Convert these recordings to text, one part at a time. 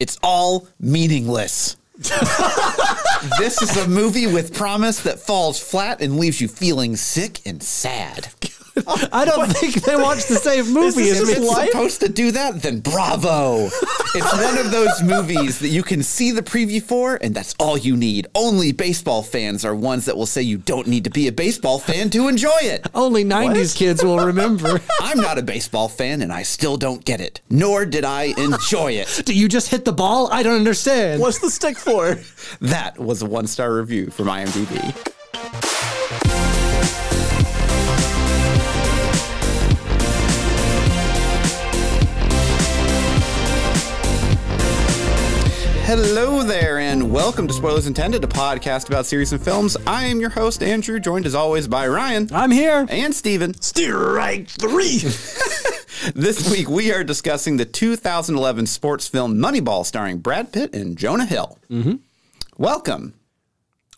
It's all meaningless. This is a movie with promise that falls flat and leaves you feeling sick and sad. I don't think they watched the same movie as me. If it's supposed to do that, then bravo. It's one of those movies that you can see the preview for, and that's all you need. Only baseball fans are ones that will say you don't need to be a baseball fan to enjoy it. Only 90s kids will remember. I'm not a baseball fan, and I still don't get it. Nor did I enjoy it. Do you just hit the ball? I don't understand. What's the stick for? That was a 1-star review from IMDb. Hello there, and welcome to Spoilers Intended, a podcast about series and films. I am your host, Andrew, joined as always by Ryan. I'm here. And Steven. Strike 3. This week, we are discussing the 2011 sports film Moneyball, starring Brad Pitt and Jonah Hill. Welcome.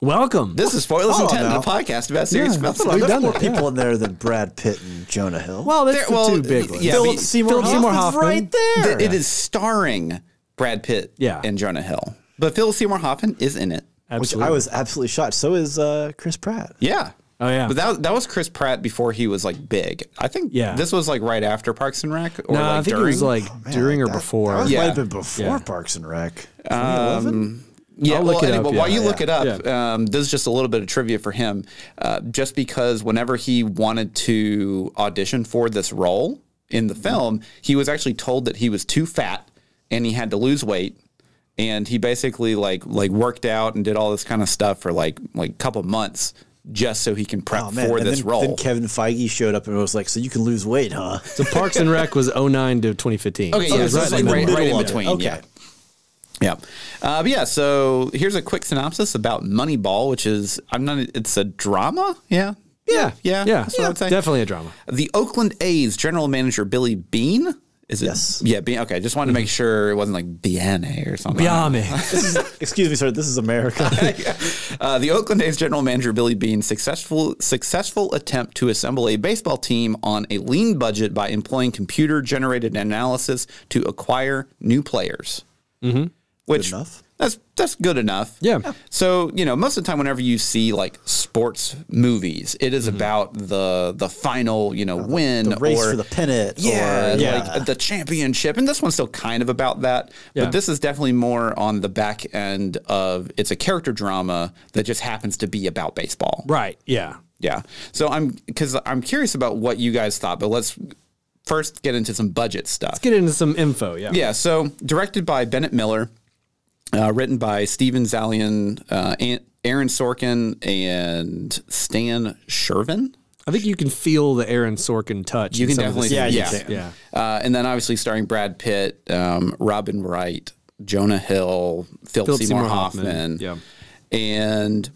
Welcome. This is Spoilers Intended, a podcast about series and films. We've done more people in there than Brad Pitt and Jonah Hill. Well, that's the two big ones. Yeah, Philip Seymour Hoffman's right there. It is starring Brad Pitt and Jonah Hill. But Philip Seymour Hoffman is in it. Absolutely. Which I was absolutely shocked. So is Chris Pratt. Yeah. Oh, yeah. But that was Chris Pratt before he was, like, big. I think this was, like, right after Parks and Rec. Or, I think during. it was, like, during or before. That might have been before Parks and Rec. 2011? Yeah, look it up, while you look it up, this is just a little bit of trivia for him. Just because whenever he wanted to audition for this role in the film, he was actually told that he was too fat and he had to lose weight. And he basically like worked out and did all this kind of stuff for like a couple months just so he can prep for this role. Then Kevin Feige showed up and was like, "So you can lose weight, huh?" So Parks and Rec was 2009 to 2015. Okay, yeah, so it's like right in between. Okay. Yeah. But yeah, so here's a quick synopsis about Moneyball, which is it's a drama. Yeah. That's what I would say. Definitely a drama. The Oakland A's general manager Billy Beane. Is it? Yes. Yeah. Okay. Just wanted to make sure it wasn't like Biane or something. Biame. Excuse me, sir. This is America. The Oakland A's general manager Billy Beane's successful attempt to assemble a baseball team on a lean budget by employing computer-generated analysis to acquire new players. Which good enough. That's good enough. Yeah. So, most of the time whenever you see like sports movies, it is about the final, win the race or for the pennant. Like the championship. And this one's still kind of about that. But this is definitely more on the back end of it's a character drama that just happens to be about baseball. Right. Yeah. Yeah. So I'm curious about what you guys thought, but let's first get into some budget stuff. Let's get into some info. Yeah. Yeah. So directed by Bennett Miller. Written by Steven Zalian, Aaron Sorkin, and Stan Shervin. I think you can feel the Aaron Sorkin touch. You can definitely see it. Yeah. And then obviously starring Brad Pitt, Robin Wright, Jonah Hill, Philip Seymour Hoffman. Yeah. And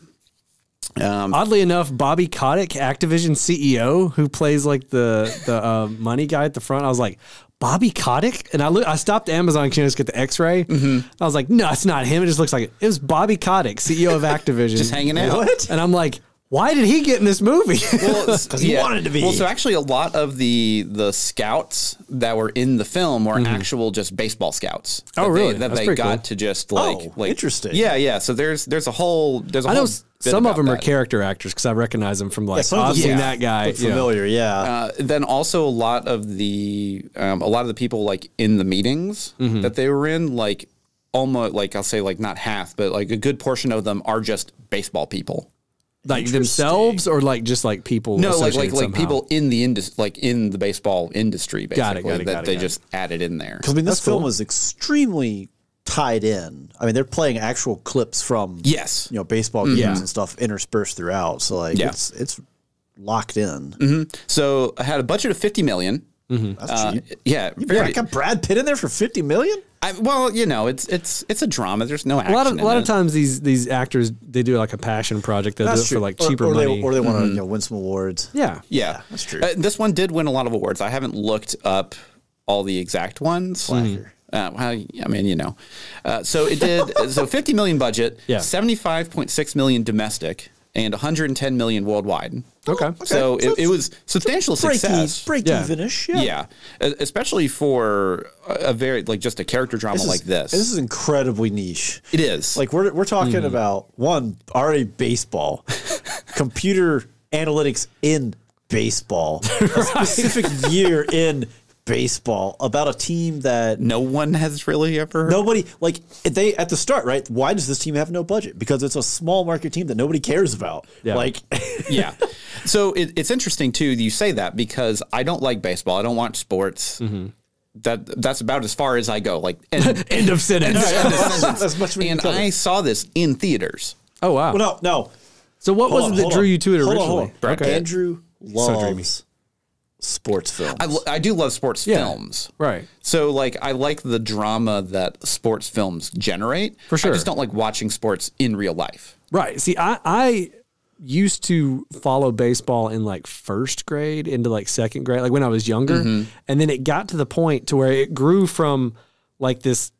oddly enough, Bobby Kotick, Activision CEO, who plays like the money guy at the front, I was like, Bobby Kotick? And I stopped Amazon to get the X-ray. I was like, no, it's not him. It just looks like it was Bobby Kotick, CEO of Activision. Just hanging out. What? And I'm like, why did he get in this movie? Well, because he wanted to be. Well, so actually a lot of the scouts that were in the film were actual just baseball scouts. Oh, really? That they got to just like interesting. Yeah. So there's a whole I know some of them are character actors because I recognize them from like I've seen that guy. Familiar, yeah. Then also a lot of the people like in the meetings that they were in, like almost like I'll say like not half, but like a good portion of them are just baseball people. Like themselves, or like just like people? No, like people in the in the baseball industry. Basically, got it. They just added in there. Because this film was extremely tied in. I mean, they're playing actual clips from baseball games and stuff interspersed throughout. So like it's locked in. So I had a budget of $50 million. That's cheap. Yeah, I got Brad Pitt in there for $50 million. Well, it's a drama. There's no action. A lot of times these actors, they do like a passion project. They'll do it for like cheaper money, or they want to win some awards. Yeah, that's true. This one did win a lot of awards. I haven't looked up all the exact ones. So it did. So $50 million budget, $75.6 million domestic, and 110 million worldwide. Okay. So it was substantial success. Break-even-ish. Yeah. Especially for a very, like, just a character drama like this. This is incredibly niche. It is. Like, we're talking about, already baseball, computer analytics in baseball, a specific year in baseball, about a team that no one has really ever. Nobody, like, they at the start, right? Why does this team have no budget? Because it's a small market team that nobody cares about. Yeah. Like, yeah. So it's interesting too. You say that because I don't like baseball. I don't watch sports. That's about as far as I go. Like end of sentence. that's much. And I saw this in theaters. Oh wow. Well, no. So what was it that drew you to it originally? Brad Pitt. Andrew loves sports films. I do love sports films. Right. So, like, I like the drama that sports films generate. For sure. I just don't like watching sports in real life. Right. See, I used to follow baseball in like first grade into like second grade, like when I was younger. And then it got to the point to where it grew from like this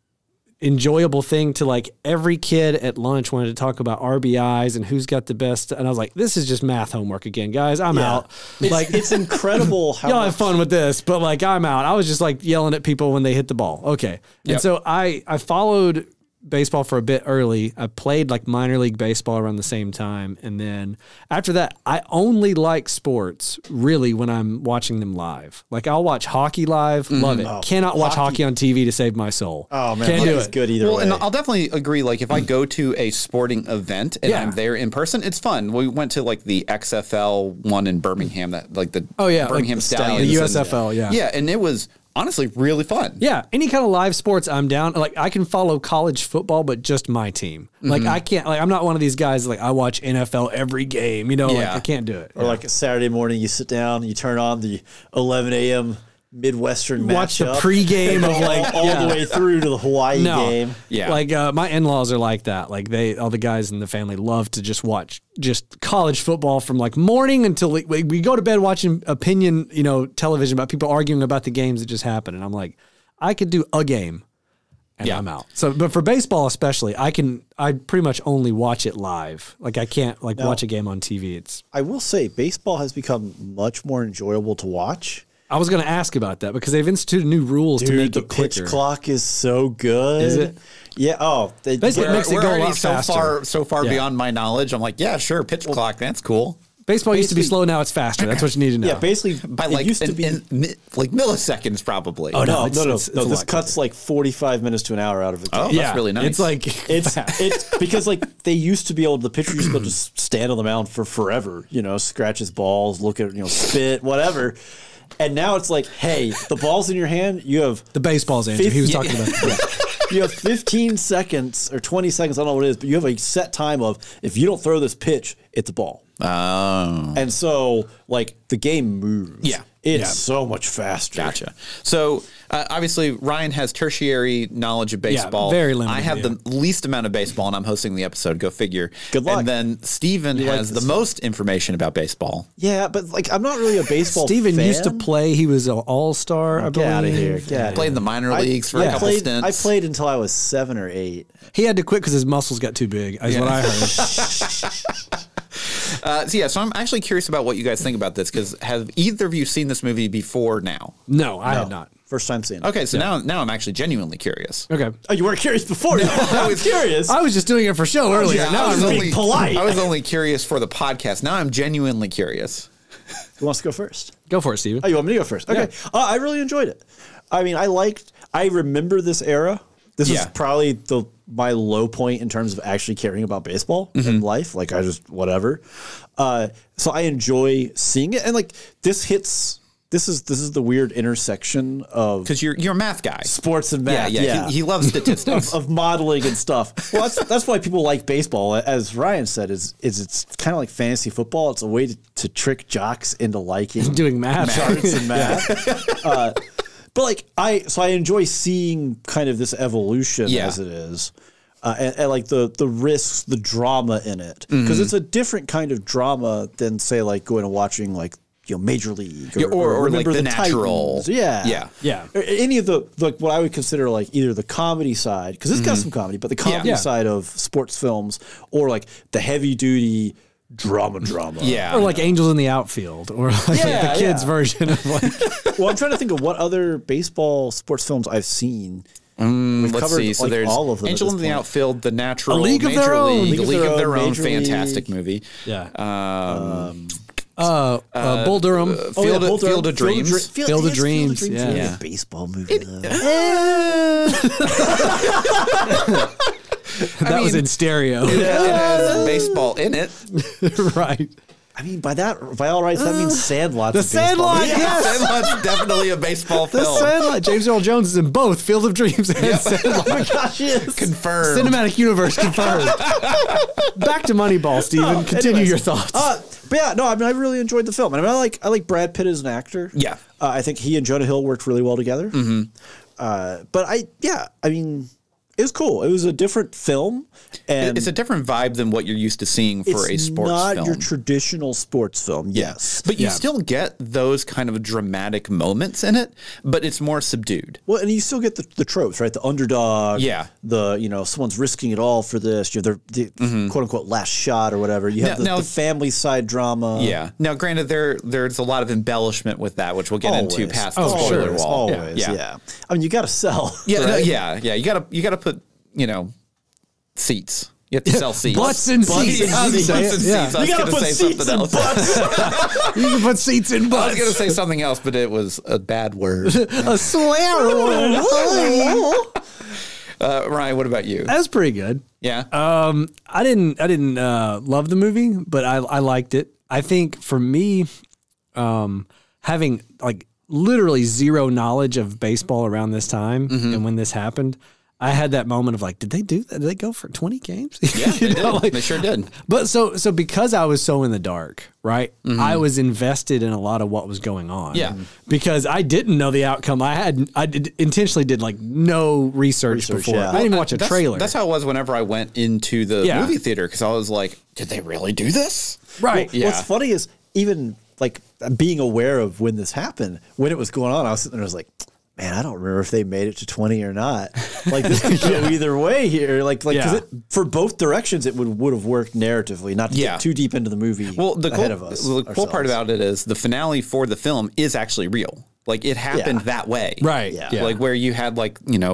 enjoyable thing to like every kid at lunch wanted to talk about RBIs and who's got the best. And I was like, this is just math homework again, guys. I'm out. Like, it's incredible how y'all have fun with this, but like, I'm out. I was just like yelling at people when they hit the ball. Okay. And so I followed baseball for a bit early. I played like minor league baseball around the same time. And then after that, I only like sports really when I'm watching them live. Like I'll watch hockey live. Love it. Cannot watch hockey on TV to save my soul. Oh man. Can't do it. Good either way. And I'll definitely agree. Like if I go to a sporting event and I'm there in person, it's fun. We went to like the XFL one in Birmingham, that like the Birmingham like Stallions. The USFL. Yeah. And it was honestly really fun. Yeah, any kind of live sports I'm down. Like I can follow college football, but just my team. Like I can't, like I'm not one of these guys like I watch NFL every game, you know, like I can't do it. Or like a Saturday morning, you sit down, you turn on the 11 a.m. Midwestern matchup. Watch the pregame of like all the way through to the Hawaii game. Yeah. Like my in-laws are like that. Like all the guys in the family love to just watch just college football from like morning until we go to bed watching opinion, you know, television about people arguing about the games that just happened. And I'm like, I could do a game and I'm out. So, but for baseball especially, I pretty much only watch it live. Like I can't like watch a game on TV. I will say baseball has become much more enjoyable to watch. I was going to ask about that because they've instituted new rules to make it quicker. The pitch clock is so good. Is it? Yeah. Oh, basically it makes it go a lot faster. So far beyond my knowledge. I'm like, yeah, sure, pitch clock. That's cool. Baseball used to be slow. Now it's faster. That's what you need to know. Yeah, basically, by like used to be like milliseconds, probably. Oh no, no. This cuts like 45 minutes to an hour out of the game. Oh, that's really nice. It's like it's because like they used to be able. The pitcher used to be able to just stand on the mound for forever. You know, scratch his balls, look at spit, whatever. And now it's like, hey, the ball's in your hand. You have the baseball's Andrew. He was talking about that. You have 15 seconds or 20 seconds. I don't know what it is, but you have a set time of if you don't throw this pitch, it's a ball. Oh. And so, like, the game moves. Yeah. It's so much faster. Gotcha. So, obviously, Ryan has tertiary knowledge of baseball. Yeah, very limited. I have the least amount of baseball, and I'm hosting the episode. Go figure. Good luck. And then Steven has the most information about baseball. Yeah, but, like, I'm not really a baseball Steven fan. used to play. He was an all-star, I believe. Get out of here. Get out of Played in the minor leagues for a couple stints. I played until I was 7 or 8. He had to quit because his muscles got too big, is what I heard. So I'm actually curious about what you guys think about this, because have either of you seen this movie before now? No, I had not. First time seeing it. Okay, so now I'm actually genuinely curious. Okay. Oh, you weren't curious before? No, I was curious. I was just doing it for show earlier. Yeah, now I was I'm being polite. I was only curious for the podcast. Now I'm genuinely curious. Who wants to go first? Go for it, Steven. Oh, you want me to go first? Okay. Yeah. I really enjoyed it. I mean, I remember this era. This is probably my low point in terms of actually caring about baseball in life. Like I just whatever. So I enjoy seeing it, and like this is the weird intersection of because you're a math guy, sports and math. Yeah. He loves statistics of modeling and stuff. Well, that's why people like baseball. As Ryan said, is it's kind of like fantasy football. It's a way to trick jocks into liking doing math charts and math. But like I enjoy seeing kind of this evolution as it is, and like the risks, the drama in it, because it's a different kind of drama than say like going and watching like Major League or like the Natural, Titans. Yeah. Or any of the what I would consider like either the comedy side, because it's got some comedy, but the comedy side of sports films, or like the heavy duty drama. Yeah. Or like Angels in the Outfield, or like the kids' version of like. Well, I'm trying to think of what other baseball sports films I've seen. Let's see. So there's all of them Angel in the Outfield, The Natural, A League of Their Own. League of Their Own, Major fantastic League. movie. Yeah. Bull Durham. Field of Dreams. Field of Dreams. Yeah. Yeah. A baseball movie. That was in stereo. It has baseball in it. Right. I mean, by all rights, that means Sandlot's The a baseball Sandlot, movie. yes. Sandlot's definitely a baseball The film. Sandlot. James Earl Jones is in both Field of Dreams and Sandlot. Oh my gosh, yes. Confirmed. Cinematic universe confirmed. Back to Moneyball, Stephen. Continue your thoughts. But yeah, no, I mean, I really enjoyed the film. I mean, I like Brad Pitt as an actor. Yeah. I think he and Jonah Hill worked really well together. But I mean, it was cool. It was a different film, and It's a different vibe than what you're used to seeing for a sports not film. your traditional sports film. Yes, But you still get those kind of dramatic moments in it, but it's more subdued. well, and you still get the tropes, right? The underdog. Yeah. The someone's risking it all for this. You have the quote unquote last shot or whatever. You have Now- the family side drama. Yeah. Now, granted, there's a lot of embellishment with that, which we'll get into Always. past the Always. spoiler wall. Always. Yeah. I mean, you got to sell. Yeah. right? Yeah. You gotta put seats. You have to sell seats. Butts and seats. Yeah, You can butts say and it. seats. Yeah. I was You got gonna to put say seats something in else. butts. You can put seats in I was butts. gonna say something else, but it was a bad word. A swear word. Ryan, what about you? That was pretty good. Yeah. I didn't love the movie, but I liked it. I think for me, having like literally zero knowledge of baseball around this time and when this happened, I had that moment of like, did they do that? Did they go for 20 games? Yeah, they did. Like, They sure did. but so because I was so in the dark, right? I was invested in a lot of what was going on. Yeah. Because I didn't know the outcome. Intentionally did like no research before. yeah. I didn't even watch a trailer. That's how it was whenever I went into the movie theater, because I was like, did they really do this? right. Yeah. What's funny is even like being aware of when this happened, when it was going on, I was sitting there, I was like, man, I don't remember if they made it to 20 or not. Like this could go either way here. Like, because for both directions, it would have worked narratively, not to get too deep into the movie. Well, the ahead of us. the cool part about it is the finale for the film is actually real. Like it happened that way. Right. Yeah. Like where you had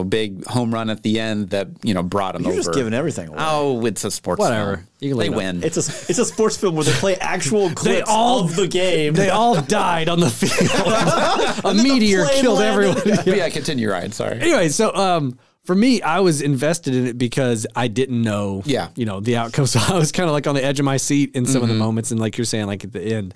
big home run at the end that, brought them You're over. just giving everything away. Oh, it's a sports Whatever. film. You can They leave it. win. It's a sports film where they play actual clips of the game. They all died on the field. A meteor plane killed landed. everyone. Yeah, continue, Ryan. Sorry. Anyway, so for me, I was invested in it because I didn't know, the outcome. So I was kind of like on the edge of my seat in some of the moments, and like you're saying, like at the end.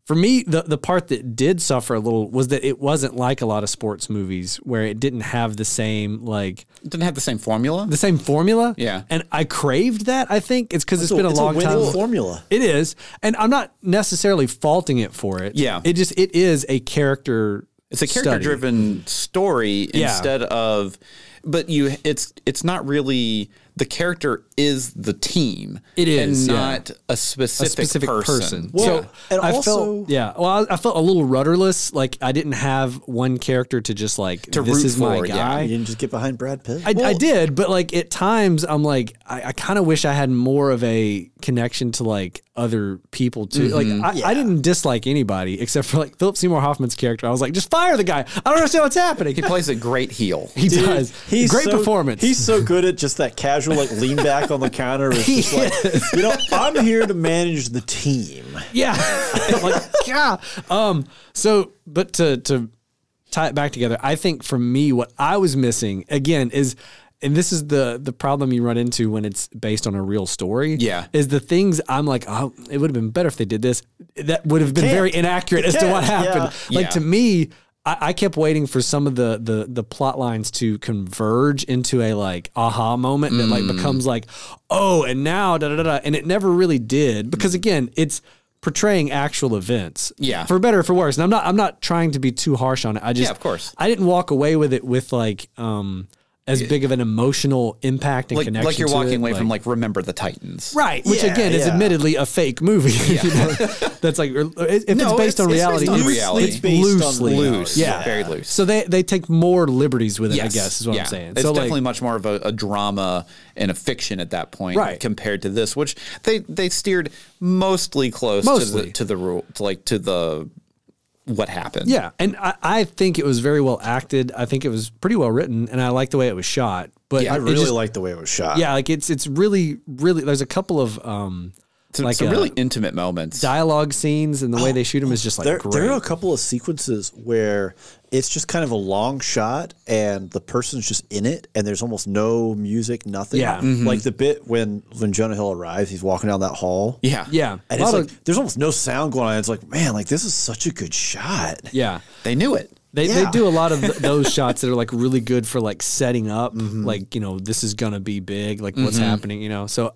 For me, the part that did suffer a little was that it wasn't like a lot of sports movies where it didn't have the same It didn't have the same formula. formula. Yeah. And I craved that. I think it's because it's been a long winning time. formula. It is, and I'm not necessarily faulting it for it. Yeah. it is a character. It's a character-driven story instead of, but it's not really. The character is the team. It is, and not a specific person. Well, So and I also- felt, I felt a little rudderless. Like I didn't have one character to just like, this root is my for, guy. You didn't just get behind Brad Pitt. I did, but like at times I'm like, I kind of wish I had more of a connection to like other people too. Like I didn't dislike anybody except for like Philip Seymour Hoffman's character. I was like, just fire the guy. I don't understand what's happening. He plays a great heel. He does. He's Great so- performance. He's so good at just that casual like lean back on the counter. It's just like, I'm here to manage the team. Yeah. Like, yeah. But to tie it back together, I think for me, what I was missing again is, and this is the problem you run into when it's based on a real story. Yeah. Is the things I'm like, oh, it would have been better if they did this. That would have been very inaccurate as to what happened. Yeah. Like to me, I kept waiting for some of the plot lines to converge into a like aha moment that like becomes like, oh, and now da da da da, and it never really did because again, it's portraying actual events. Yeah. For better or for worse. And I'm not trying to be too harsh on it. I just of course. I didn't walk away with it with like as big of an emotional impact and connection. Like you're to walking it. away from like Remember the Titans, right? Which again is admittedly a fake movie. You know? That's like if it's based on reality, it's loosely, loose, yeah, very loose. So they take more liberties with it. I guess is what I'm saying. It's definitely much more of a drama and a fiction at that point, compared to this, which they steered mostly close to the rule, to the what happened. Yeah, and I think it was very well acted. I think it was pretty well written, and I like the way it was shot. But I really like the way it was shot. Yeah, like it's really there's a couple of like some really intimate moments, dialogue scenes, and the way they shoot them is just like great. There are a couple of sequences where it's just kind of a long shot and the person's just in it and there's almost no music, nothing. Yeah. Like the bit when Jonah Hill arrives, he's walking down that hall. Yeah. And it's like there's almost no sound going on. It's like, man, like this is such a good shot. Yeah. They knew it. They do a lot of those shots that are like really good for like setting up, like, you know, this is gonna be big, like what's happening, you know. So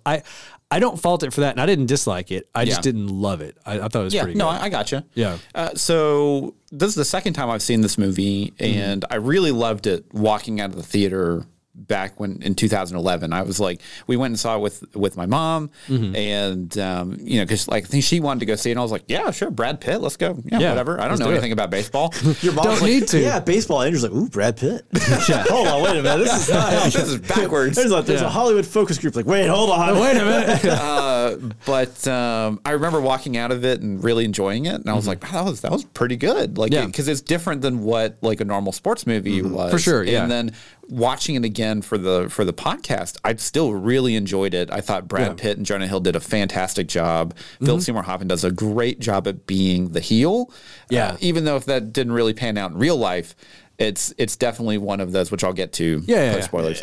I don't fault it for that, and I didn't dislike it. I just didn't love it. I thought it was pretty good. No, I gotcha. Yeah. So this is the second time I've seen this movie, and I really loved it walking out of the theater back in 2011. I was like, we went and saw it with my mom, and you know, because like I think she wanted to go see it, and I was like, yeah, sure, Brad Pitt, let's go. Yeah, whatever. I don't know anything about baseball. Your mom don't need to. Yeah, baseball. Andrew's like, ooh, Brad Pitt. Hold on, wait a minute. This is not how this is backwards. There's a Hollywood focus group. Like, wait, hold on, wait a minute. But I remember walking out of it and really enjoying it, and I was like, wow, that was pretty good. Like, because it's different than what like a normal sports movie was, for sure. Yeah, and then watching it again for the podcast, I still really enjoyed it. I thought Brad Pitt and Jonah Hill did a fantastic job. Philip Seymour Hoffman does a great job at being the heel. Yeah, even though if that didn't really pan out in real life, it's definitely one of those, which I'll get to. Spoilers.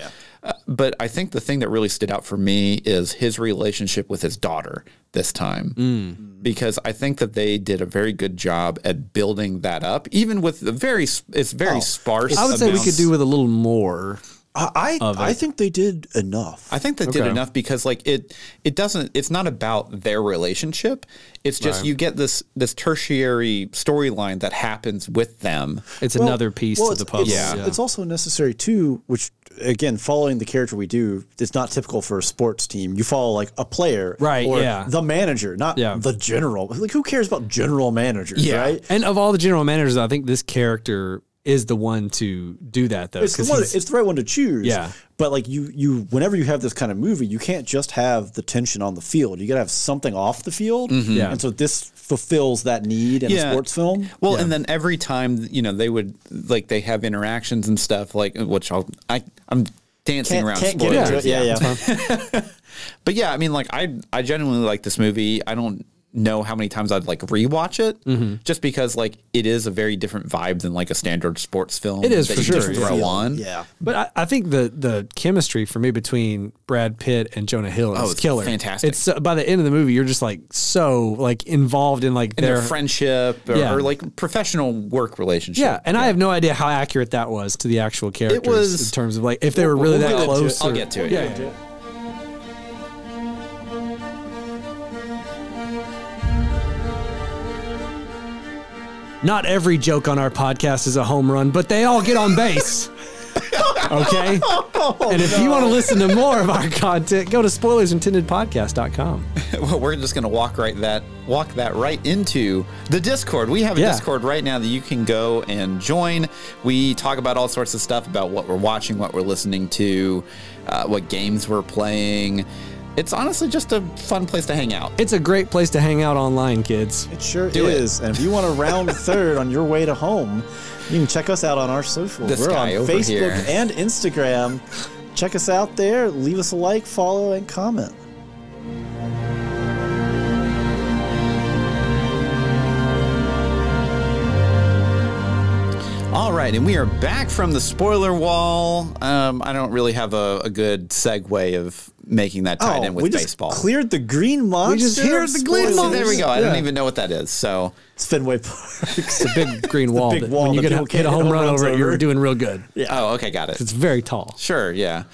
But I think the thing that really stood out for me is his relationship with his daughter this time, because I think that they did a very good job at building that up, even with the very sparse. I would say we could do with a little more. I think they did enough. I think they did enough because like it's not about their relationship. It's just you get this tertiary storyline that happens with them. It's another piece to the puzzle. It's also necessary too, which again, following the character we do, it's not typical for a sports team. You follow like a player, right? Or the manager, not the general. Like, who cares about general managers, right? And of all the general managers, I think this character is the one to do that, though. It's the right one to choose. Yeah. But like you whenever you have this kind of movie, you can't just have the tension on the field. You got to have something off the field. Yeah. And so this fulfills that need in a sports film. Well, and then every time, you know, they would like they have interactions and stuff like which I'm dancing around spoilers. But yeah, I mean, like I genuinely like this movie. I don't know how many times I'd like rewatch it, just because like it is a very different vibe than like a standard sports film. It is that for you sure. just throw on. Yeah, but I think the chemistry for me between Brad Pitt and Jonah Hill is killer. Fantastic. It's by the end of the movie, you're just like so like involved in like their friendship or like professional work relationship. Yeah, and I have no idea how accurate that was to the actual characters in terms of like if they were really that close. I'll get to it. Yeah. Not every joke on our podcast is a home run, but they all get on base. Okay? And if you want to listen to more of our content, go to spoilersintendedpodcast.com. Well, we're just going to walk that right into the Discord. We have a Discord right now that you can go and join. We talk about all sorts of stuff about what we're watching, what we're listening to, what games we're playing. It's honestly just a fun place to hang out. It's a great place to hang out online, kids. It sure is. And if you want to round third on your way to home, you can check us out on our socials. We're on Facebook and Instagram. Check us out there. Leave us a like, follow, and comment. All right, and we are back from the spoiler wall. I don't really have a good segue of making that tied in with baseball. Cleared the green monster. We just heard the green monster. There we go. I don't even know what that is. So it's Fenway Park. It's a big green wall. Big wall. When you hit a home run over it, you're doing real good. Yeah. Oh, okay, got it. It's very tall. Sure. Yeah.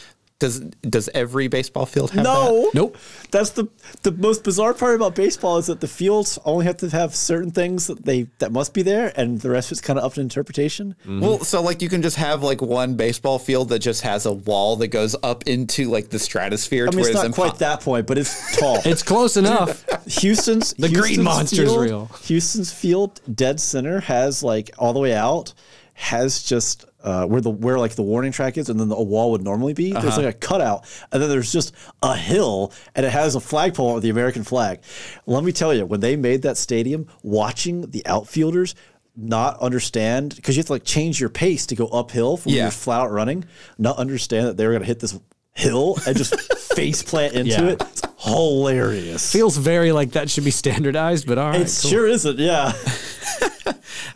Does every baseball field have No. that? Nope. That's the most bizarre part about baseball is that the fields only have to have certain things that must be there, and the rest is kind of up to interpretation. Well, so like you can just have like one baseball field that just has a wall that goes up into like the stratosphere. I mean, it's not quite that point, but it's tall. It's close enough. Houston's green monster's field, real. Houston's field, dead center, has like all the way out, has just where like the warning track is, and then a wall would normally be. There's like a cutout, and then there's just a hill, and it has a flagpole with the American flag. Let me tell you, when they made that stadium, watching the outfielders not understand, because you have to like change your pace to go uphill from when you're flat out running, not understand that they were going to hit this hill and just face plant into it. It's hilarious. Feels very like that should be standardized, but all right. It sure isn't, yeah.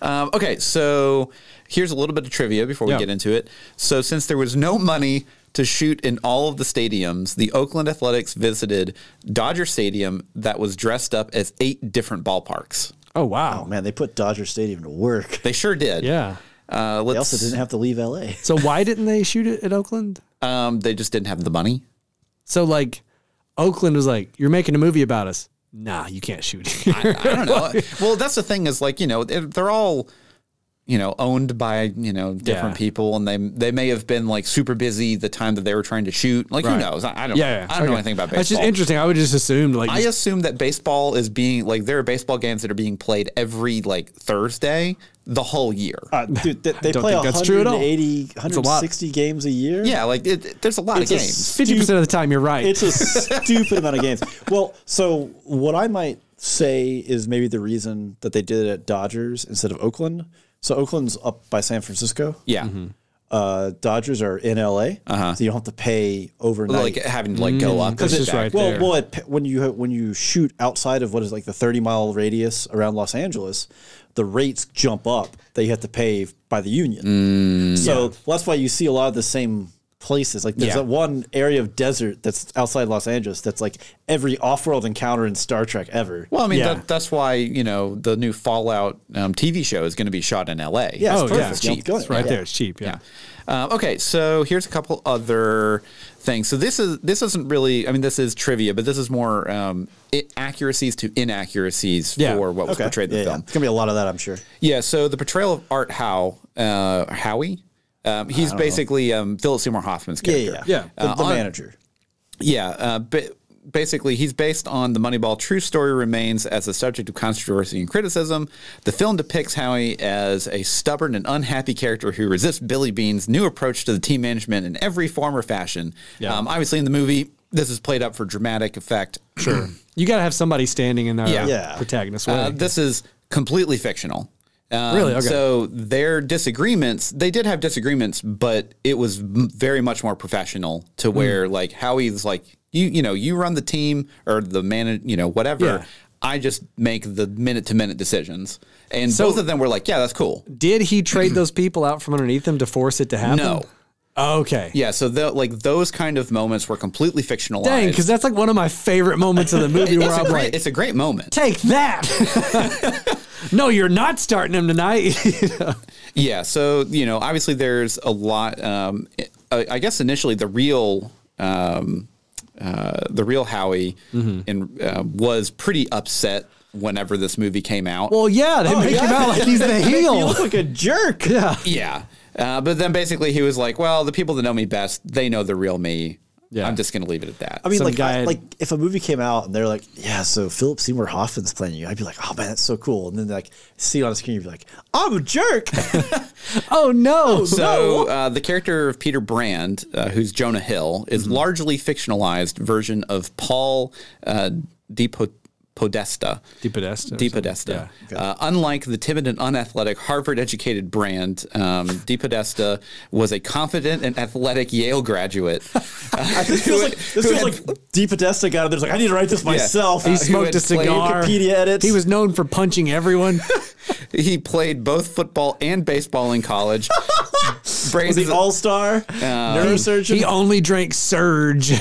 Okay, so here's a little bit of trivia before we get into it. So since there was no money to shoot in all of the stadiums, the Oakland Athletics visited Dodger Stadium that was dressed up as 8 different ballparks. Oh, wow. Oh, man, they put Dodger Stadium to work. They sure did. Yeah. They also didn't have to leave L.A. So why didn't they shoot it at Oakland? They just didn't have the money. So like Oakland was like, you're making a movie about us. Nah, you can't shoot here. I don't know. Well, that's the thing is like, they're all, owned by, different people, and they may have been like super busy the time that they were trying to shoot. Like, who knows? I don't know anything about baseball. That's just interesting. I would just assume like I assume that baseball is being like, there are baseball games that are being played every like Thursday the whole year. Dude, they play 180, 160 games a year. Yeah, like there's a lot of games. 50% of the time, you're right. It's a stupid amount of games. Well, so what I might say is maybe the reason that they did it at Dodgers instead of Oakland. So Oakland's up by San Francisco. Yeah. Dodgers are in LA, so you don't have to pay overnight. Like having to like go up. Because it's right there. Well, when you shoot outside of what is like the 30-mile radius around Los Angeles, the rates jump up that you have to pay by the union. So that's why you see a lot of the same places. Like there's that one area of desert that's outside Los Angeles that's like every off-world encounter in Star Trek ever. Well, I mean, that's why, the new Fallout TV show is going to be shot in LA. Yeah, it's cheap. It's right there. It's cheap. Yeah. Okay, so here's a couple other things. So this isn't really, I mean, this is trivia, but this is more accuracies to inaccuracies for what was portrayed in the film. It's going to be a lot of that, I'm sure. Yeah, so the portrayal of Art Howie, he's basically Philip Seymour Hoffman's character. The manager. But basically, he's based on the Moneyball true story remains as a subject of controversy and criticism. The film depicts Howie as a stubborn and unhappy character who resists Billy Bean's new approach to the team management in every form or fashion. Obviously, in the movie, this is played up for dramatic effect. Sure. You got to have somebody standing in the protagonist's way. This is completely fictional. Really? Okay. So their disagreements, they did have disagreements, but it was very much more professional to where like Howie's like, you run the team or the whatever. Yeah. I just make the minute-to-minute decisions. And both of them were like, yeah, that's cool. Did he trade those people out from underneath him to force it to happen? No. Okay. Yeah, so those kind of moments were completely fictionalized. Dang, because that's like one of my favorite moments of the movie where I'm like, it's a great moment. Take that. No, you're not starting him tonight. Yeah, so, obviously there's a lot. I guess initially the real Howie was pretty upset whenever this movie came out. Well, yeah, they make him out like he's the heel. He looks like a jerk. Yeah. Yeah. But then basically he was like, well, the people that know me best, they know the real me. Yeah. I'm just going to leave it at that. I mean, like if a movie came out and they're like, yeah, so Philip Seymour Hoffman's playing you, I'd be like, oh man, that's so cool. And then like see it on the screen, you'd be like, I'm a jerk. Oh no. So the character of Peter Brand, who's Jonah Hill, is largely fictionalized version of Paul DePodesta. Yeah. Okay. Unlike the timid and unathletic Harvard-educated Brand, DePodesta was a confident and athletic Yale graduate. This feels like DePodesta got it. There's like, I need to write this myself. He smoked a cigar. Wikipedia edits. He was known for punching everyone. He played both football and baseball in college, Was he all-star? Neurosurgeon? He only drank Surge.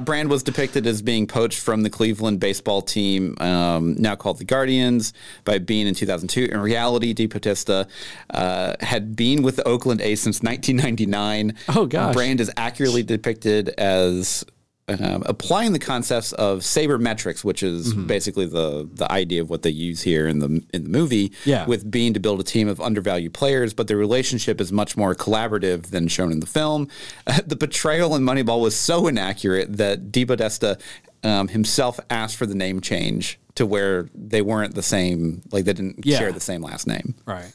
Brand was depicted as being poached from the Cleveland baseball team, now called the Guardians, by Bean in 2002. In reality, DePautista had been with the Oakland A's since 1999. Oh, gosh. Brand is accurately depicted as applying the concepts of sabermetrics, which is basically the idea of what they use here in the movie, with Bean to build a team of undervalued players, but the relationship is much more collaborative than shown in the film. The portrayal in Moneyball was so inaccurate that DePautista himself asked for the name change to where they weren't the same, like they didn't share the same last name. Right.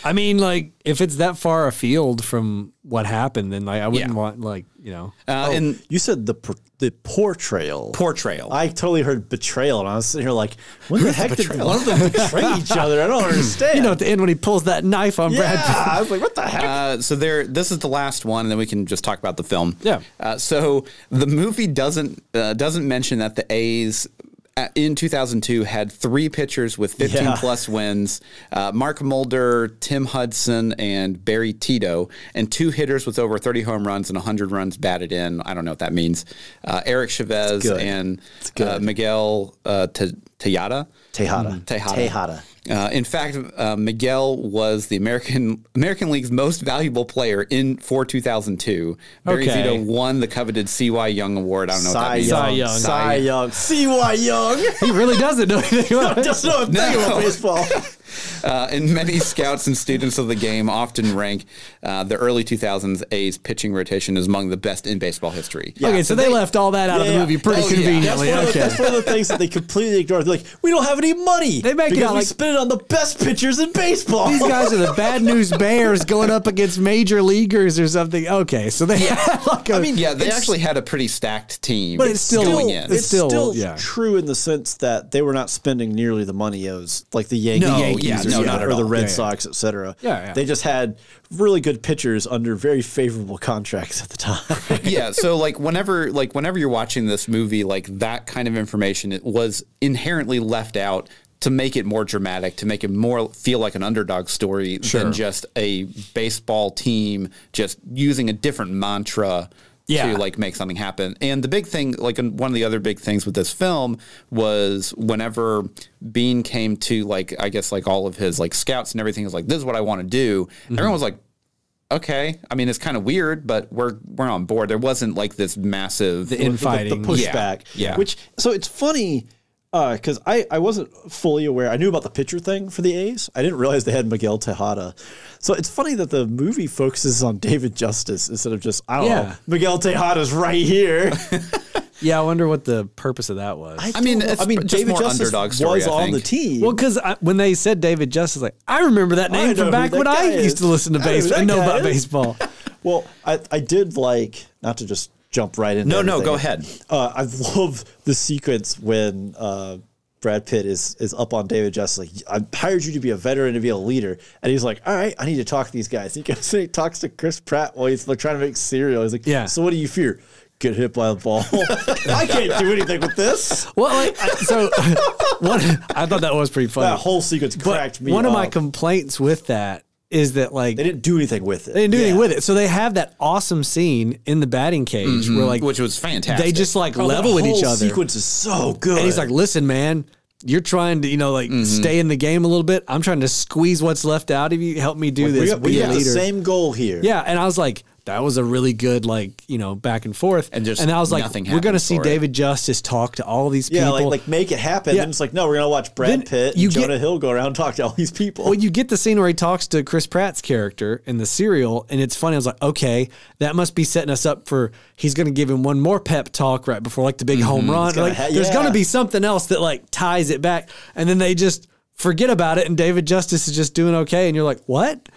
I mean, like, if it's that far afield from what happened, then like I wouldn't want, like, you know. And you said the portrayal. Portrayal. I totally heard betrayal, and I was sitting here like, when the heck did one of them betray each other? I don't understand. You know, at the end when he pulls that knife on Brad Pitt. I was like, what the heck? So this is the last one, and then we can just talk about the film. Yeah. So the movie doesn't mention that the A's in 2002 had 3 pitchers with 15 plus wins, Mark Mulder, Tim Hudson, and Barry Tito, and 2 hitters with over 30 home runs and 100 runs batted in. I don't know what that means. Eric Chavez and Miguel Tejada. In fact, Miguel was the American League's most valuable player for 2002. Barry Zito won the coveted C.Y. Young Award. I don't know what that means. Cy Young. C.Y. Young. He really doesn't know anything about it. Doesn't know a thing about baseball. And many scouts and students of the game often rank the early 2000s A's pitching rotation as among the best in baseball history. Yeah, okay, so they left all that out of the movie pretty conveniently. That's one of the things that they completely ignored. They're like, we don't have any money. They make it out we like spend it on the best pitchers in baseball. These guys are the Bad News Bears going up against major leaguers or something. Okay, so they they actually had a pretty stacked team. But it's still going in. It's still true in the sense that they were not spending nearly the money as like the Yankees or the Red Sox, etc. They just had really good pitchers under very favorable contracts at the time. So like whenever you're watching this movie, like that kind of information, it was inherently left out to make it more dramatic, to make it more feel like an underdog story than just a baseball team just using a different mantra to like make something happen. And the big thing, like one of the other big things with this film was whenever Bean came to like, I guess like all of his like scouts and everything was like, this is what I want to do. Everyone was like, okay. I mean, it's kind of weird, but we're on board. There wasn't like this massive infighting, the pushback. Which, so it's funny because I wasn't fully aware. I knew about the pitcher thing for the A's. I didn't realize they had Miguel Tejada. So it's funny that the movie focuses on David Justice instead of just, I don't know, Miguel Tejada's right here. I wonder what the purpose of that was. I mean, David Justice underdog story, was on the team. Well, because when they said David Justice, like I remember that name from back when I used to listen to baseball and know about baseball. Well, I did like, not to just jump right into No, go ahead. I love the sequence when Brad Pitt is up on David Justice, like, I hired you to be a veteran, to be a leader. And he's like, all right, I need to talk to these guys. He goes and he talks to Chris Pratt while he's like trying to make cereal. He's like, so what do you fear? Get hit by a ball. I can't do anything with this. Well, like, I thought that was pretty funny. That whole sequence cracked me up. One of my complaints with that is that like they didn't do anything with it. They didn't do anything with it. So they have that awesome scene in the batting cage where like, which was fantastic. They just like level with each other. The sequence is so good. And he's like, listen, man, you're trying to, stay in the game a little bit. I'm trying to squeeze what's left out of you. Help me do this. We got the same goal here. Yeah. And I was like, that was a really good, back and forth. And I was like, we're going to see David Justice talk to all these people. Yeah, like make it happen. And it's like, no, we're going to watch Brad Pitt and Jonah Hill go around and talk to all these people. Well, you get the scene where he talks to Chris Pratt's character in the serial, and it's funny. I was like, okay, that must be setting us up for, he's going to give him one more pep talk right before the big home run. There's going to be something else that ties it back. And then they just forget about it, and David Justice is just doing okay. And you're like, what?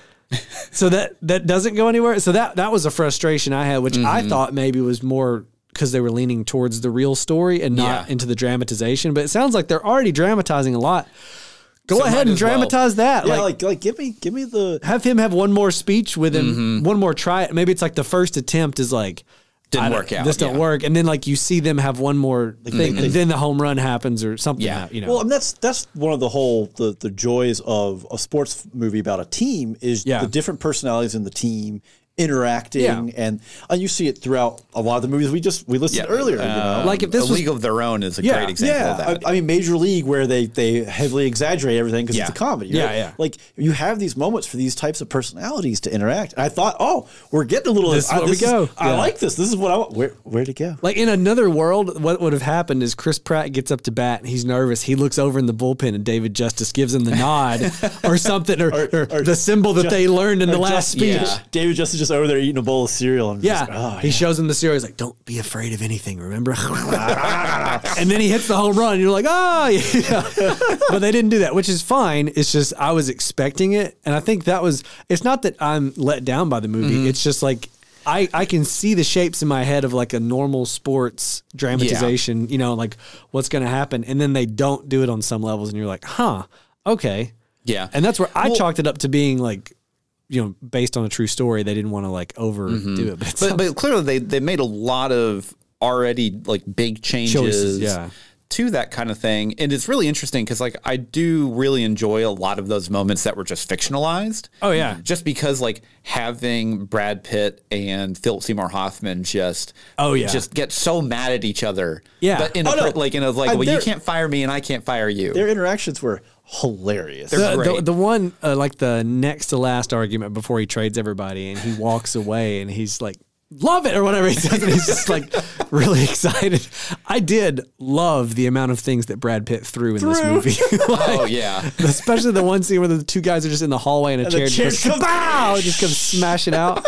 So that doesn't go anywhere. So that was a frustration I had, which I thought maybe was more because they were leaning towards the real story and not into the dramatization. But it sounds like they're already dramatizing a lot. Go ahead and dramatize that. Yeah, give me the have him have one more speech with him, one more try. Maybe it's like the first attempt is like, Didn't work out. This don't work. And then like you see them have one more thing, and then the home run happens or something. Yeah. You know. Well, and that's one of the joys of a sports movie about a team is the different personalities in the team interacting, and you see it throughout a lot of the movies we listed earlier. You know? Like if this A League of Their Own is a great example of that. I mean, Major League, where they heavily exaggerate everything because it's a comedy. Right? Yeah. Like you have these moments for these types of personalities to interact. And I thought, we're getting a little. This is where we go. I like this. This is what I want. Where'd it go? Like in another world, what would have happened is Chris Pratt gets up to bat and he's nervous. He looks over in the bullpen and David Justice gives him the nod or something, or the symbol that they learned in the last speech. Yeah. David Justice just over there eating a bowl of cereal. And he shows him the cereal. He's like, "Don't be afraid of anything, remember?" And then he hits the home run. And you're like, but they didn't do that, which is fine. It's just I was expecting it, and I think that was. It's not that I'm let down by the movie. It's just like I can see the shapes in my head of like a normal sports dramatization. You know, like what's going to happen, and then they don't do it on some levels, and you're like, okay, yeah. And that's where I chalked it up to being like, you know, based on a true story. They didn't want to like overdo it, but clearly they made a lot of already like big changes to that kind of thing. And it's really interesting because like I do really enjoy a lot of those moments that were just fictionalized. Oh yeah. Just because like having Brad Pitt and Philip Seymour Hoffman just get so mad at each other. Yeah. But well, you can't fire me and I can't fire you. Their interactions were hilarious. The one like the next to last argument before he trades everybody and he walks away and he's like, "Love it," or whatever he says, and he's just like really excited. I did love the amount of things that Brad Pitt threw in this movie. Especially the one scene where the two guys are just in the hallway and a chair just comes smashing out.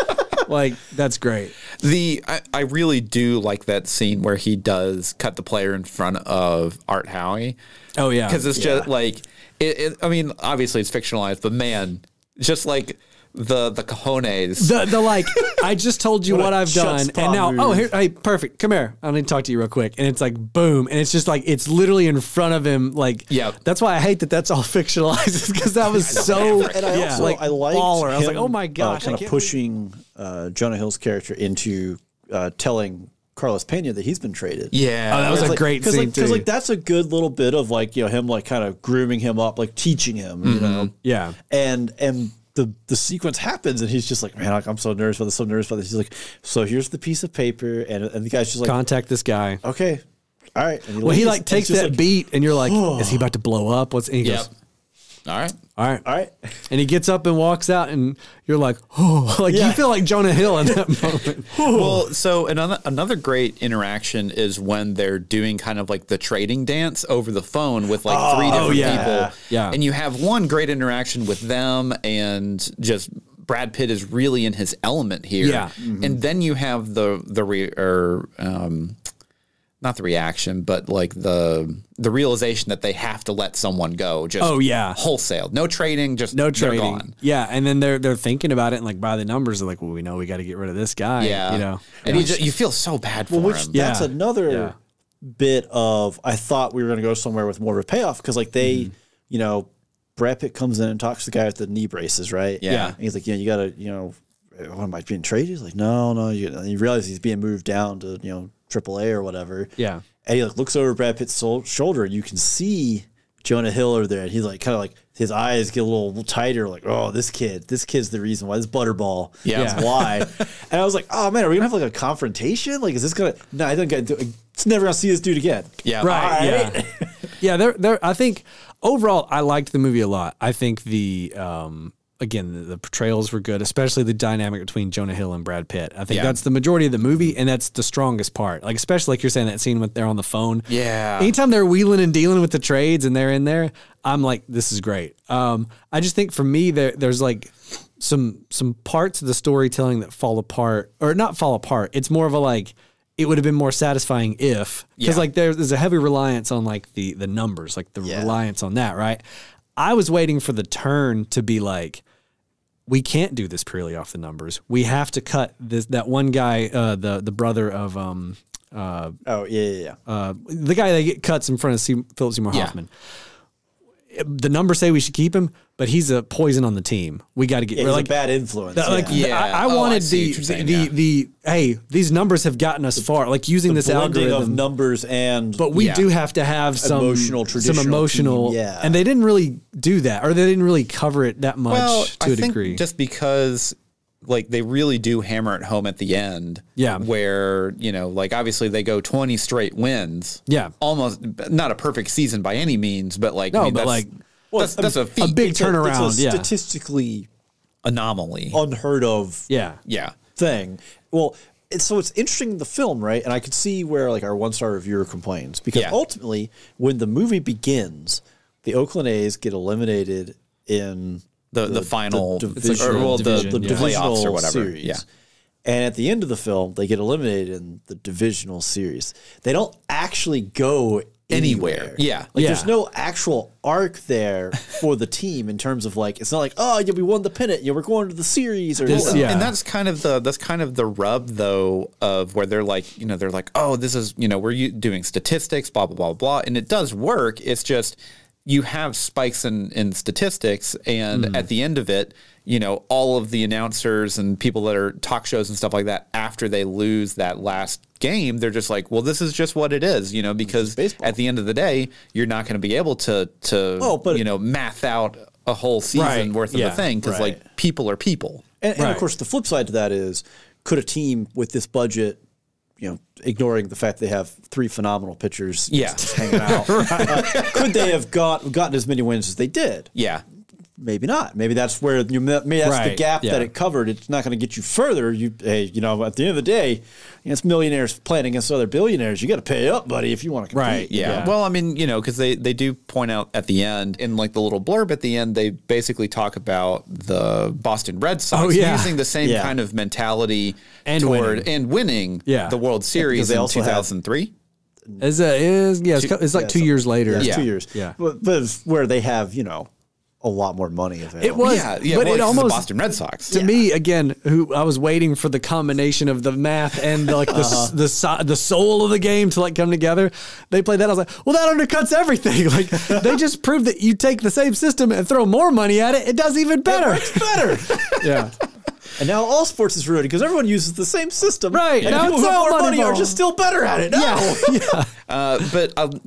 Like that's great. I really do like that scene where he does cut the player in front of Art Howe. Oh yeah, because it's just like I mean, obviously it's fictionalized, but man, just like the cojones. The like, I just told you what I've done, and now here, hey, perfect. Come here. I need to talk to you real quick. And it's like boom, and it's just like it's literally in front of him. Like, that's why I hate that that's all fictionalized because that was so. And I liked baller. I was like, oh my gosh, kind of pushing Jonah Hill's character into telling Carlos Pena that he's been traded. Yeah, that was a great scene too. Because like that's a good little bit of like him like kind of grooming him up, like teaching him. You know, and the sequence happens and he's just like, man, I'm so nervous about this. He's like, so here's the piece of paper, and the guy's just like, contact this guy. Okay, all right. And he like takes that beat, and you're like, is he about to blow up? And he goes, all right. And he gets up and walks out, and you're like, you feel like Jonah Hill in that moment. Well, so another great interaction is when they're doing kind of like the trading dance over the phone with like three different people. Yeah. And you have one great interaction with them, and just Brad Pitt is really in his element here. Yeah. And then you have not the reaction, but like the realization that they have to let someone go. Just wholesale, no trading, just no trading. Gone. Yeah, and then they're thinking about it, and like by the numbers, they're like, well, we know we got to get rid of this guy. Yeah, you know, and you feel so bad for him. That's another bit of I thought we were going to go somewhere with more of a payoff because like they, you know, Brad Pitt comes in and talks to the guy with the knee braces, right? Yeah, and he's like, you got to, you know, what am I being traded? He's like, no, and you realize he's being moved down to AAA or whatever. Yeah. And he like looks over Brad Pitt's shoulder, and you can see Jonah Hill over there, and he's like kind of like his eyes get a little tighter, like, oh, this kid's the reason why, this butterball. That's why. And I was like, oh man, are we gonna have like a confrontation? Like, is this gonna I don't get into it's never gonna see this dude again. Yeah. Right. Yeah. I think overall I liked the movie a lot. I think again, the portrayals were good, especially the dynamic between Jonah Hill and Brad Pitt. I think that's the majority of the movie, and that's the strongest part. Like, especially like you're saying, that scene when they're on the phone. Yeah. Anytime they're wheeling and dealing with the trades and they're in there, I'm like, this is great. I just think for me, there's like some parts of the storytelling that fall apart, or not fall apart. It's more of a like, it would have been more satisfying if, because like there's a heavy reliance on like the numbers, like the reliance on that, right? I was waiting for the turn to be like, we can't do this purely off the numbers. We have to cut that one guy, the brother of the guy that cuts in front of Philip Seymour Hoffman. the numbers say we should keep him, but he's a poison on the team. We got to get he's like a bad influence. I wanted hey, these numbers have gotten us far. Like using this algorithm of numbers but we do have to have some emotional, and they didn't really do that, or they didn't really cover it that much to a degree. Just because like they really do hammer it home at the end. Yeah. Where, you know, like obviously they go 20 straight wins. Yeah. Almost not a perfect season by any means, but like, no, I mean, but that's, like that's a feat. A big turnaround. It's a statistically anomaly. Unheard of thing. Well, so it's interesting in the film, right? And I could see where like our 1-star reviewer complains because ultimately when the movie begins, the Oakland A's get eliminated in the final divisional, the playoffs or whatever. Series. Yeah. And at the end of the film, they get eliminated in the divisional series. They don't actually go anywhere. Yeah. Like there's no actual arc there for the team in terms of like, it's not like, oh yeah, we won the pennant, we're going to the series or and that's kind of the rub though of where they're like, you know, they're like, oh, this is, you know, we're doing statistics, blah, blah, blah, blah. And it does work. It's just, you have spikes in statistics, and at the end of it, you know, all of the announcers and people that are talk shows and stuff like that, after they lose that last game, they're just like, well, this is just what it is, you know, because at the end of the day, you're not going to be able to you know, math out a whole season worth of a thing, because like people are people. And of course, the flip side to that is, could a team with this budget, you know, ignoring the fact they have 3 phenomenal pitchers just hanging out, could they have gotten as many wins as they did? Yeah. Maybe not. Maybe that's where maybe that's the gap that it covered. It's not going to get you further. You know, at the end of the day, you know, it's millionaires playing against other billionaires. You got to pay up, buddy, if you want to compete. Right. Yeah. Well, I mean, you know, because they do point out at the end, in like the little blurb at the end, they basically talk about the Boston Red Sox using the same kind of mentality and winning the World Series in 2003. It's like 2 years later. Yeah, 2 years. Yeah. But it's where they have, you know, a lot more money available. It was, but it almost the Boston Red Sox. To me, again, who I was waiting for the combination of the math and like the soul of the game to like come together. They played that. I was like, well, that undercuts everything. Like they just proved that you take the same system and throw more money at it, it does even better. It works better. Yeah. And now all sports is ruined because everyone uses the same system. Right. And people who have more money are just still better at it now.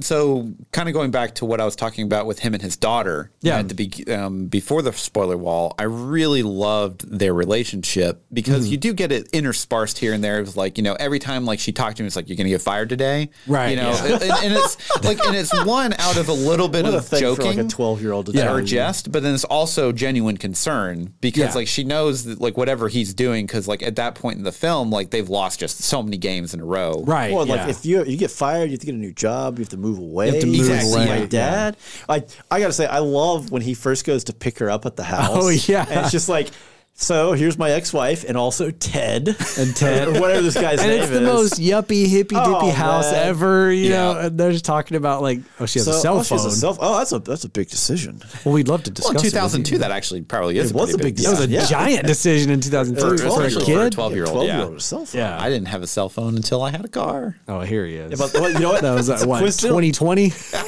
So kind of going back to what I was talking about with him and his daughter at the before the spoiler wall, I really loved their relationship because you do get it interspersed here and there. It was like, you know, every time like she talked to him, it's like, you're going to get fired today. Right. You know, and it's like, and it's one out of a little bit of joking. For like a 12-year-old or jest, but then it's also genuine concern because like she knows that like whatever he's doing, because like at that point in the film, like they've lost just so many games in a row. Right. Well, like if you get fired, you have to get a new job, you have to move away. You have to move away. My dad. I gotta say, I love when he first goes to pick her up at the house. Oh yeah. And it's just like, so here's my ex-wife and also Ted. And Ted. Or whatever this guy's name is. And it's the most yuppie, hippy-dippy house ever, you know. And they're just talking about like, she has a cell phone. She has that's a big decision. Well, we'd love to discuss in 2002, that actually probably is a big decision. That was a giant decision in 2002 for a kid. 12-year-old. Yeah. Cell phone. I didn't have a cell phone until I had a car. Oh, here he is. Yeah, but you know what? That was what, 2020?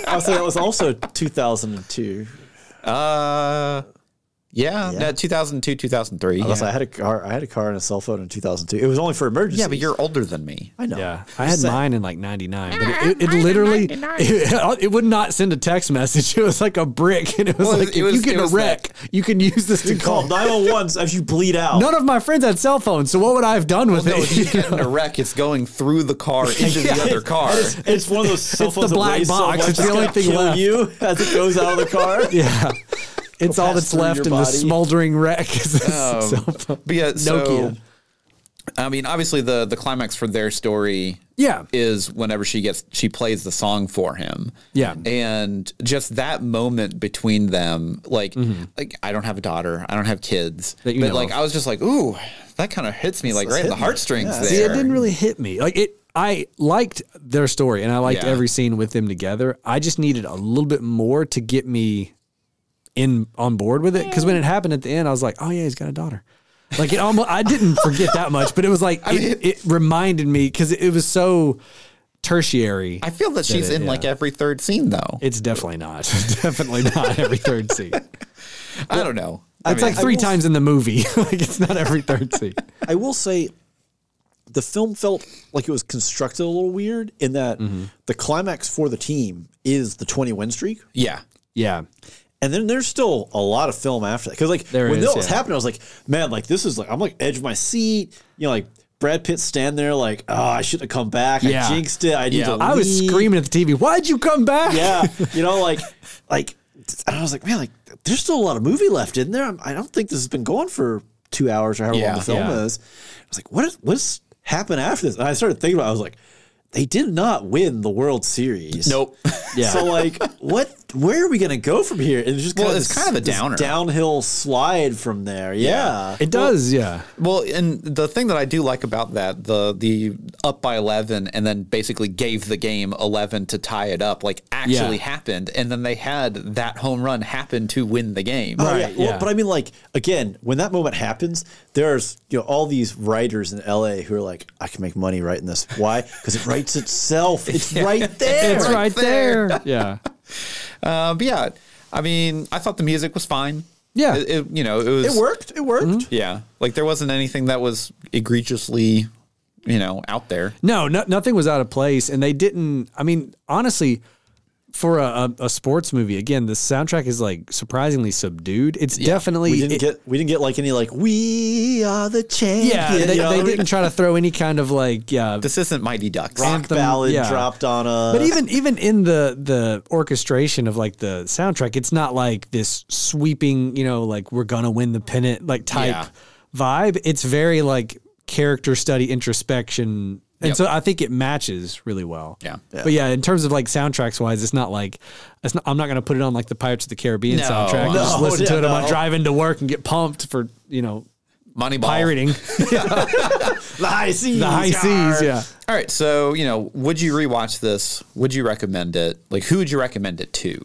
I was saying that was also 2002. Yeah, 2002, 2003. I had a car and a cell phone in 2002. It was only for emergencies. Yeah, but you're older than me. I know. Yeah, I had mine in like 99, but it literally it would not send a text message. It was like a brick, and it was like, if you get in a wreck, you can use this to call 911 as you bleed out. None of my friends had cell phones, so what would I have done with it? If you get in a wreck, it's going through the car into the other car. It's one of those cell phones. It's the black box. It's the only thing left. You as it goes out of the car. Yeah. It's all that's left in the smoldering wreck. But yeah, so Nokia. I mean, obviously the climax for their story is whenever she plays the song for him. Yeah. And just that moment between them, like I don't have a daughter, I don't have kids. But like I was just like, ooh, that kind of hits me like right in the heartstrings there. See, it didn't really hit me. Like I liked their story and I liked every scene with them together. I just needed a little bit more to get me on board with it, because when it happened at the end, I was like, oh yeah, he's got a daughter. Like I didn't forget that much, but it was like it reminded me, because it was so tertiary. I feel that she's in like every third scene, though. It's definitely not. Definitely not every third scene. I don't know. It's like three times in the movie. Like it's not every third scene. I will say the film felt like it was constructed a little weird in that the climax for the team is the 20-win streak. Yeah. Yeah. And then there's still a lot of film after that. Because like when that was happening, I was like, man, like this is like, I'm like edge of my seat. You know, like Brad Pitt stand there like, oh, I shouldn't have come back. I jinxed it. I need to leave. I was screaming at the TV, why'd you come back? Yeah. You know, like, and I was like, man, like there's still a lot of movie left in there. I don't think this has been going for 2 hours or however long the film is. I was like, what's happened after this? And I started thinking about it. I was like, they did not win the World Series. Nope. Yeah. So like, where are we going to go from here? And it's just it's kind of a downer. Downhill slide from there. Yeah. It does. Yeah. Well, and the thing that I do like about that, the up by 11 and then basically gave the game 11 to tie it up, like actually happened. And then they had that home run happen to win the game. Right. Yeah. Well, but I mean, like, again, when that moment happens, there's, you know, all these writers in LA who are like, I can make money writing this. Why? Because it writes itself. It's right there. It's right there. Yeah. But yeah, I mean, I thought the music was fine. Yeah. It worked. It worked. Yeah. Like there wasn't anything that was egregiously, out there. No, nothing was out of place. And they didn't, I mean, honestly, for a sports movie, again, the soundtrack is like surprisingly subdued. It's definitely we didn't get like any like we are the champions. Yeah, they didn't try to throw any kind of like this isn't Mighty Ducks rock ballad dropped on a. But even in the orchestration of like the soundtrack, it's not like this sweeping, like we're gonna win the pennant like type vibe. It's very like character study, introspection. And so I think it matches really well. Yeah. But yeah, in terms of like soundtracks wise, it's not like I'm not going to put it on like the Pirates of the Caribbean soundtrack. Just listen to it on my drive into work and get pumped for, Moneyball. Pirating. The high seas. The high seas, yeah. All right. So, would you rewatch this? Would you recommend it? Like, who would you recommend it to?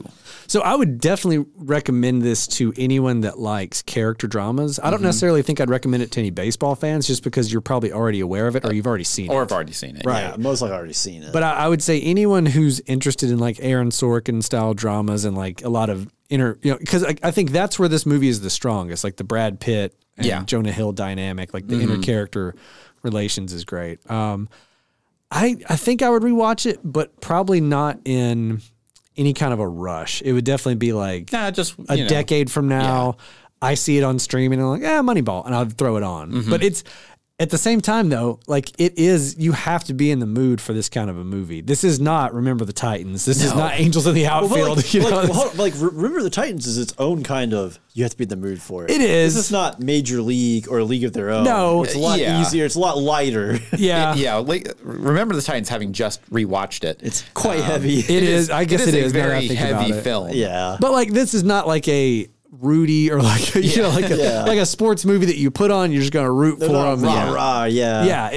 So I would definitely recommend this to anyone that likes character dramas. I don't necessarily think I'd recommend it to any baseball fans just because you're probably already aware of it or you've already seen it. Or have already seen it. Right. Yeah, most likely already seen it. But I would say anyone who's interested in like Aaron Sorkin style dramas and like a lot of because I think that's where this movie is the strongest, like the Brad Pitt and Jonah Hill dynamic, like the inner character relations is great. I think I would rewatch it, but probably not in any kind of a rush. It would definitely be like just a decade from now. I see it on streaming and I'm like, Moneyball, and I'll throw it on. But it's at the same time though, like you have to be in the mood for this kind of a movie. This is not Remember the Titans. This is not Angels in the Outfield. Remember the Titans is its own kind of, you have to be in the mood for it. It is. This is not Major League or a League of Their Own. No. It's a lot easier. It's a lot lighter. Yeah. Like, Remember the Titans, having just rewatched it. It's quite heavy. It is. I guess it is a very heavy film. Yeah. But like, this is not like a Rudy or like like a sports movie that you put on, you're just gonna root for them.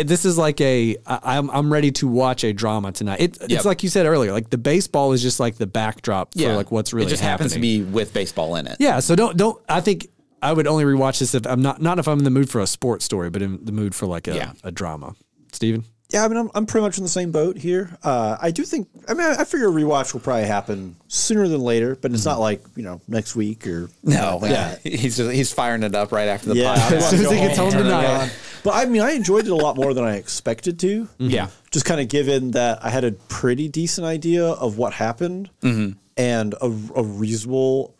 This is like I'm ready to watch a drama tonight. It's like you said earlier, like the baseball is just like the backdrop for like what's really happening. Happens to be with baseball in it. Yeah, so don't I think I would only rewatch this if I'm not if I'm in the mood for a sports story, but in the mood for like a drama. Steven? Yeah, I mean, I'm pretty much in the same boat here. I do think, I figure a rewatch will probably happen sooner than later, but it's not like, next week or. No, he's firing it up right after the podcast. As soon as he gets home tonight. But I mean, I enjoyed it a lot more than I expected to. Yeah. Just kind of given that I had a pretty decent idea of what happened and a reasonable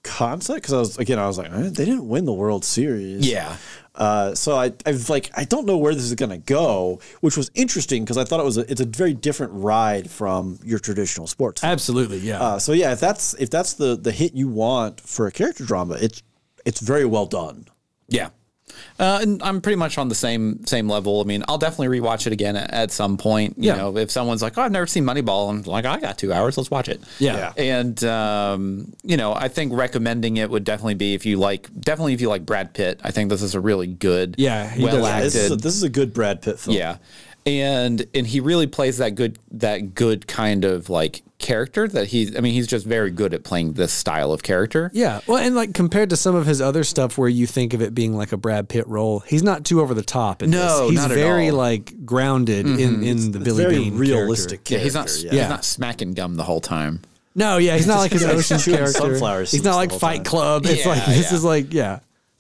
concept. Because I was like, they didn't win the World Series. Yeah. So I don't know where this is going to go, which was interesting because I thought it's a very different ride from your traditional sports. Absolutely, yeah. So yeah, if that's the hit you want for a character drama, it's very well done. Yeah. And I'm pretty much on the same level. I mean, I'll definitely rewatch it again at some point. You know, if someone's like, "Oh, I've never seen Moneyball," I'm like, "I got 2 hours. Let's watch it." Yeah. And I think recommending it would definitely be if you like Brad Pitt. I think this is a really good, well acted. This is a good Brad Pitt film. Yeah. And he really plays that good kind of like character that he's just very good at playing this style of character. Yeah. Well, and like compared to some of his other stuff where you think of it being like a Brad Pitt role, he's not too over the top. No, he's not at very all. like grounded in the Billy very Bean realistic character. character. He's not smacking gum the whole time. No, yeah, he's not like his Ocean's chewing character. sunflower He's seeds not the like whole Fight time. Club. It's like this is like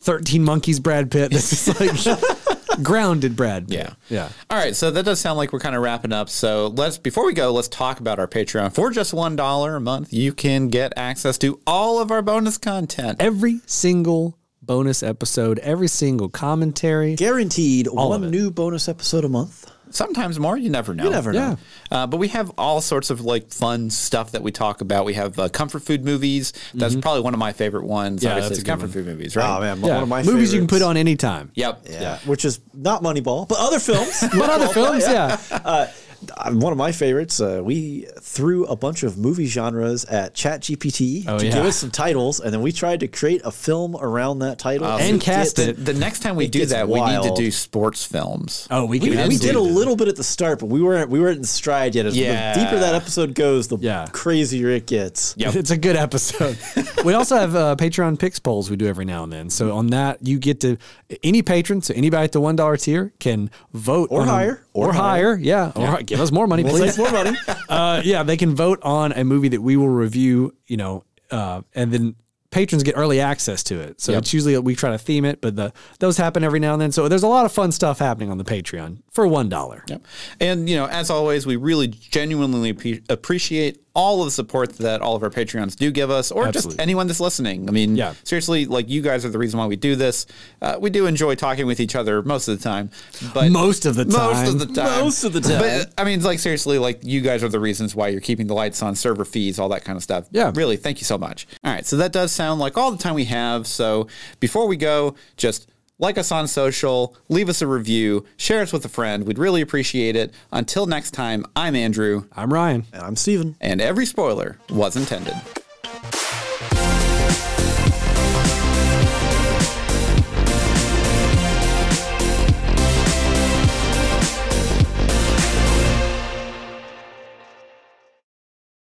13 Monkeys Brad Pitt. This is like grounded Brad Pitt. Yeah. All right, so that does sound like we're kind of wrapping up. So before we go, let's talk about our Patreon. For just $1 a month, you can get access to all of our bonus content. Every single bonus episode, every single commentary. Guaranteed one new bonus episode a month. Sometimes more, you never know. You never know. But we have all sorts of like fun stuff that we talk about. We have comfort food movies. That's probably one of my favorite ones. Yeah, Obviously, that's it's a good comfort food movies, right? Oh man, one of my movies favorites. you can put on anytime. Yep. Yeah, which is not Moneyball, but other films. But other films, yeah. One of my favorites, we threw a bunch of movie genres at ChatGPT to give us some titles, and then we tried to create a film around that title. And cast it. The next time we do that, we need to do sports films. Oh, we We can did a little bit at the start, but we weren't in stride yet. As the deeper that episode goes, the crazier it gets. Yep. It's a good episode. We also have Patreon picks polls we do every now and then. So on that, you get to any patron, so anybody at the $1 tier can vote Or higher. Or higher. Yeah. Or give us more money, We'll please. take more money. Yeah, they can vote on a movie that we will review, and then patrons get early access to it. So it's usually we try to theme it, but those happen every now and then. So there's a lot of fun stuff happening on the Patreon for $1. Yep. And, as always, we really genuinely appreciate all of the support that all of our Patreons do give us, or just anyone that's listening. I mean, seriously, like you guys are the reason why we do this. We do enjoy talking with each other most of the time, but most of the time. But I mean, like seriously, like you guys are the reasons why you're keeping the lights on, server fees, all that kind of stuff. Yeah. Really, thank you so much. All right. So that does sound like all the time we have. So before we go, just like us on social, leave us a review, share us with a friend. We'd really appreciate it. Until next time, I'm Andrew. I'm Ryan. And I'm Steven. And every spoiler was intended.